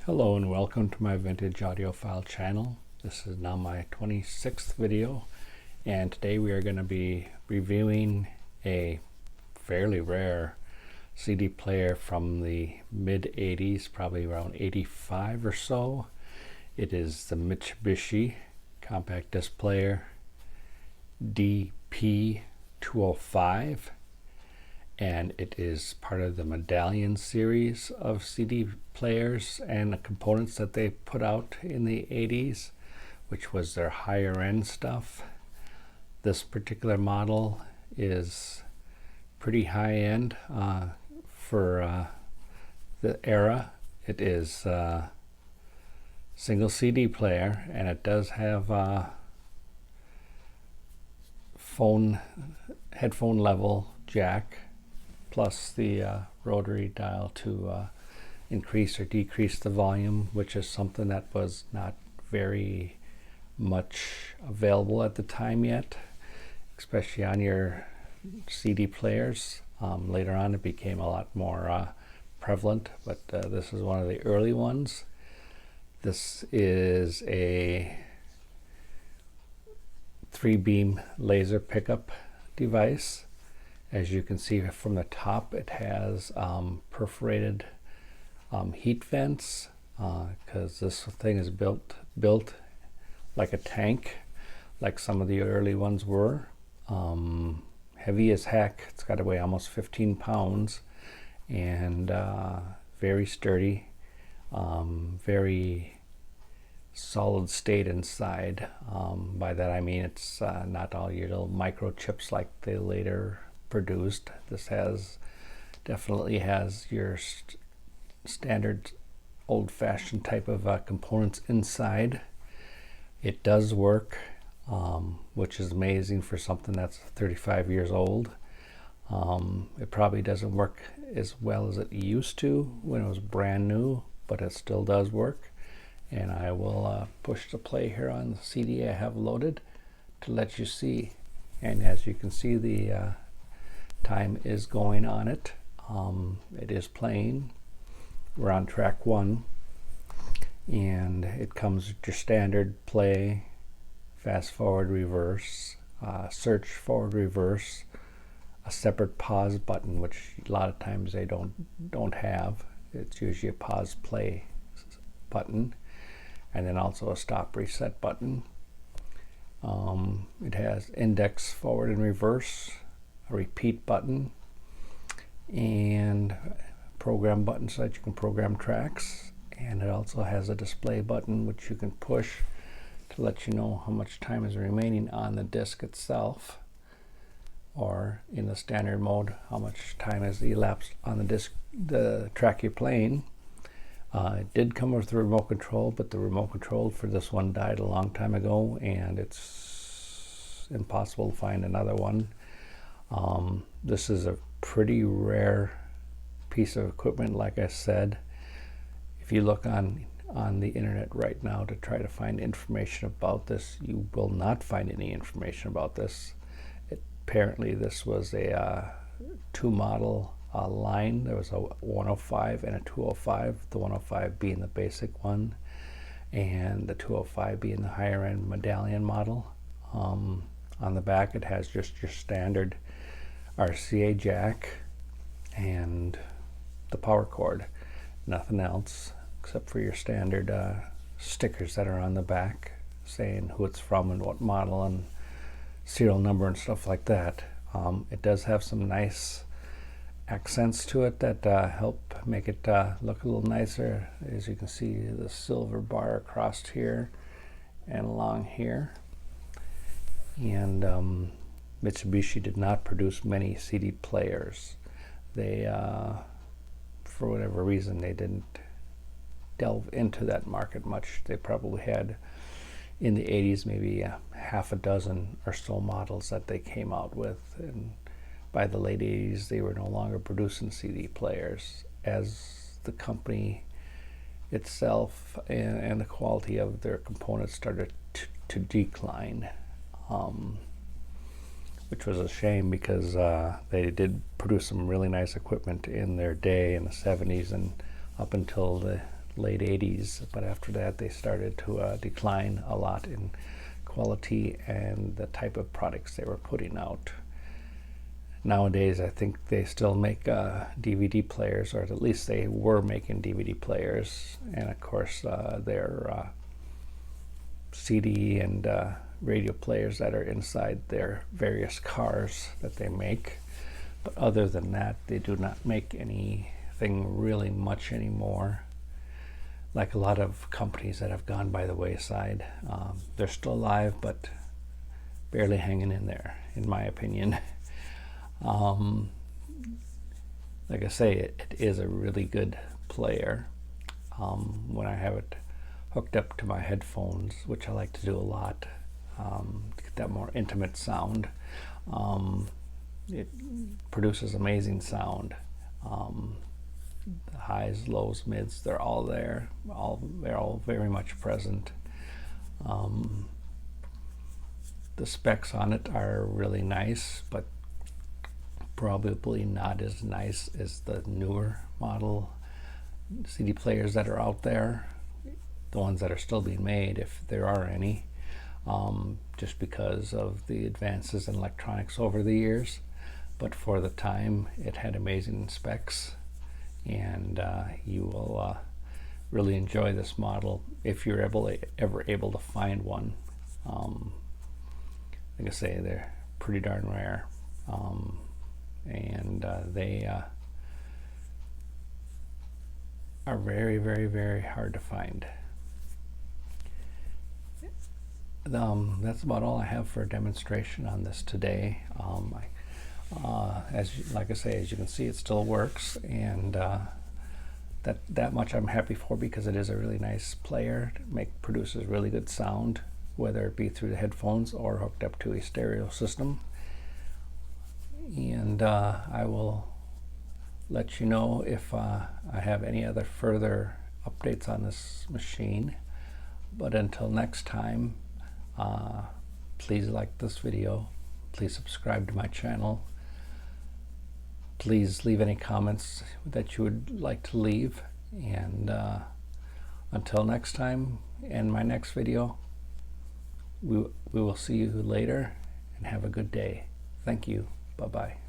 Hello and welcome to my vintage audiophile channel. This is now my 26th video, and today we are going to be reviewing a fairly rare CD player from the mid 80s, probably around 85 or so. It is the Mitsubishi compact disc player DP-205, and it is part of the Medallion series of CD players and the components that they put out in the 80s, which was their higher end stuff. This particular model is pretty high end for the era. It is a single CD player, and it does have headphone level jack, plus the rotary dial to increase or decrease the volume, which is something that was not very much available at the time yet, especially on your CD players. Later on it became a lot more prevalent, but this is one of the early ones. This is a 3-beam laser pickup device. As you can see from the top, it has perforated heat vents, because this thing is built like a tank, like some of the early ones were. Heavy as heck. It's got to weigh almost 15 pounds, and very sturdy, very solid state inside. By that I mean it's not all your little microchips like they later produced. This definitely has your standard old-fashioned type of components inside. It does work, which is amazing for something that's 35 years old. It probably doesn't work as well as it used to when it was brand new, but it still does work. And I will push the play here on the CD I have loaded to let you see. And as you can see, the time is going on it. It is playing. We're on track 1, and it comes with your standard play, fast forward, reverse, search, forward, reverse, a separate pause button, which a lot of times they don't have. It's usually a pause play button, and then also a stop reset button. It has index, forward, and reverse, a repeat button, and program button so that you can program tracks. And it also has a display button which you can push to let you know how much time is remaining on the disc itself, or in the standard mode, how much time has elapsed on the disc, the track you're playing. It did come with a remote control, but the remote control for this one died a long time ago, and it's impossible to find another one. This is a pretty rare piece of equipment. Like I said, if you look on the internet right now to try to find information about this, you will not find any information about this. Apparently this was a 2-model line. There was a 105 and a 205, the 105 being the basic one and the 205 being the higher end Medallion model. On the back it has just your standard RCA jack and the power cord, nothing else except for your standard stickers that are on the back saying who it's from and what model and serial number and stuff like that. It does have some nice accents to it that help make it look a little nicer. As you can see, the silver bar across here and along here. And Mitsubishi did not produce many CD players. They for whatever reason, they didn't delve into that market much. They probably had in the 80s maybe half a dozen or so models that they came out with, and by the late 80s they were no longer producing CD players, as the company itself and the quality of their components started to decline, which was a shame, because they did produce some really nice equipment in their day in the 70s and up until the late 80s, but after that they started to decline a lot in quality and the type of products they were putting out. Nowadays, I think they still make DVD players, or at least they were making DVD players, and of course their CD and radio players that are inside their various cars that they make. But other than that, they do not make anything really much anymore. Like a lot of companies that have gone by the wayside. They're still alive, but barely hanging in there, in my opinion. Like I say, it is a really good player. When I have it hooked up to my headphones, which I like to do a lot, to get that more intimate sound, it produces amazing sound. The highs, lows, mids, they're all there. They're all very much present. The specs on it are really nice, but probably not as nice as the newer model CD players that are out there, the ones that are still being made, if there are any, just because of the advances in electronics over the years. But for the time, it had amazing specs, and you will really enjoy this model if you're ever able to find one. Like I say, they're pretty darn rare, and they are very, very, very hard to find. That's about all I have for a demonstration on this today. Like I say, as you can see, it still works, and that much I'm happy for, because it is a really nice player. Produces really good sound, whether it be through the headphones or hooked up to a stereo system. And I will let you know if I have any other further updates on this machine. But until next time, please like this video, please subscribe to my channel, please leave any comments that you would like to leave, and until next time and my next video, we will see you later, and have a good day. Thank you. Bye-bye.